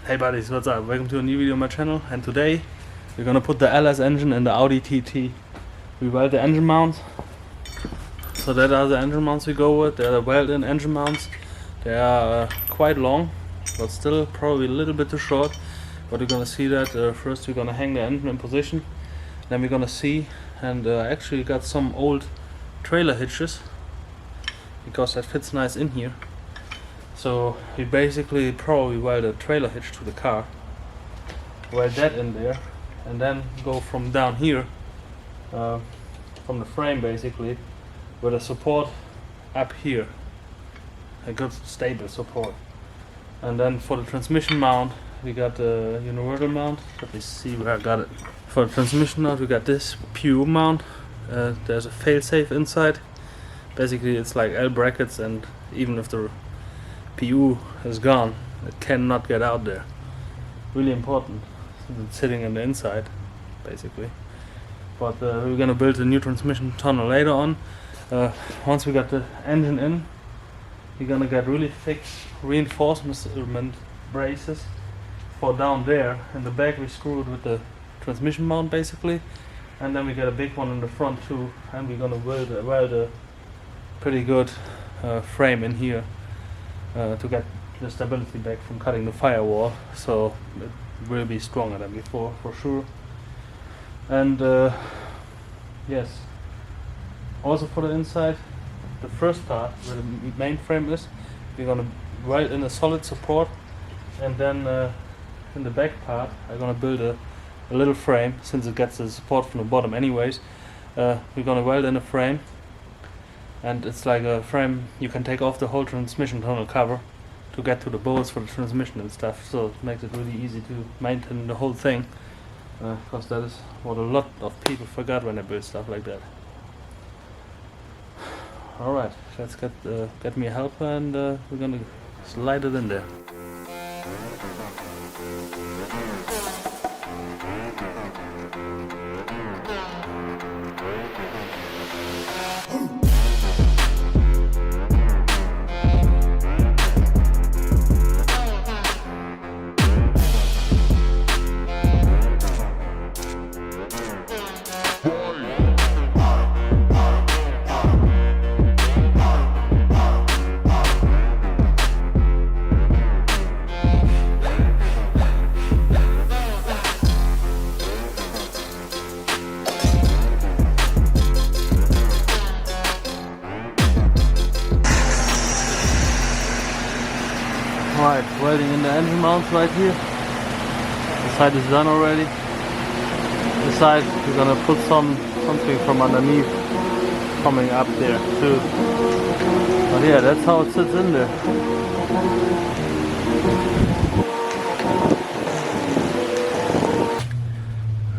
Hey buddies, what's up? Welcome to a new video on my channel, and today we're gonna put the LS engine in the Audi TT. We weld the engine mounts. So that are the engine mounts we go with. They're the welded engine mounts. They are quite long, but still probably a little bit too short. But we're gonna see that. First we're gonna hang the engine in position. Then we're gonna see, and actually got some old trailer hitches because that fits nice in here. So we basically probably weld a trailer hitch to the car, weld that in there, and then go from down here, from the frame basically, with a support up here, a good stable support. And then for the transmission mount, we got a universal mount. Let me see where I got it. For the transmission mount, we got this PU mount. There's a fail-safe inside. Basically, it's like L brackets, and even if the PU is gone, it cannot get out there. Really important, since it's sitting in the inside, basically. But we're gonna build a new transmission tunnel later on. Once we got the engine in, we're gonna get really thick reinforcement braces for down there. In the back we screw it with the transmission mount basically, and then we get a big one in the front too, and we're gonna weld a pretty good frame in here to get the stability back from cutting the firewall, so it will be stronger than before for sure. And yes, also for the inside, the first part where the main frame is, we're gonna weld in a solid support, and then in the back part I'm gonna build a little frame, since it gets the support from the bottom anyways. We're gonna weld in a frame, and it's like a frame you can take off the whole transmission tunnel cover to get to the bolts for the transmission and stuff, so it makes it really easy to maintain the whole thing, because that is what a lot of people forgot when they build stuff like that. Alright, let's get me a helper, and we're gonna slide it in there. Alright, welding in the engine mounts right here. The side is done already. This side we're gonna put something from underneath coming up there too. But yeah, that's how it sits in there.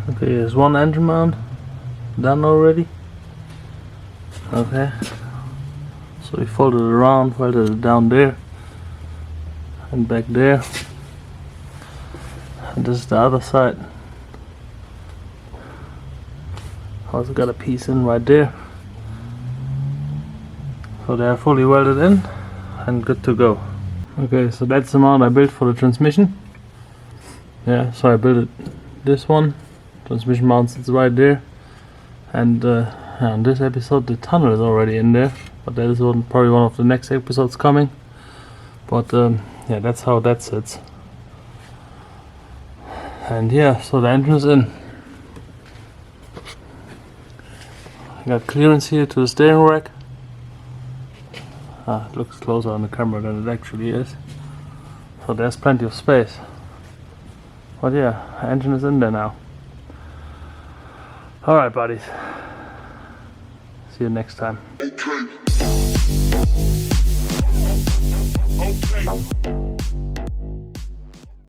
Okay, there's one engine mount done already. Okay, so we folded it around, welded it down there and back there, and this is the other side. Also got a piece in right there, so they are fully welded in and good to go. Okay, so that's the mount I built for the transmission. Yeah, so I built this one. Transmission mount sits right there, and on this episode the tunnel is already in there, but that is probably one of the next episodes coming. But yeah, that's how that sits. And yeah, so the engine is in. I got clearance here to the steering rack. It looks closer on the camera than it actually is. So there's plenty of space. But yeah, the engine is in there now. Alright buddies, see you next time. Okay.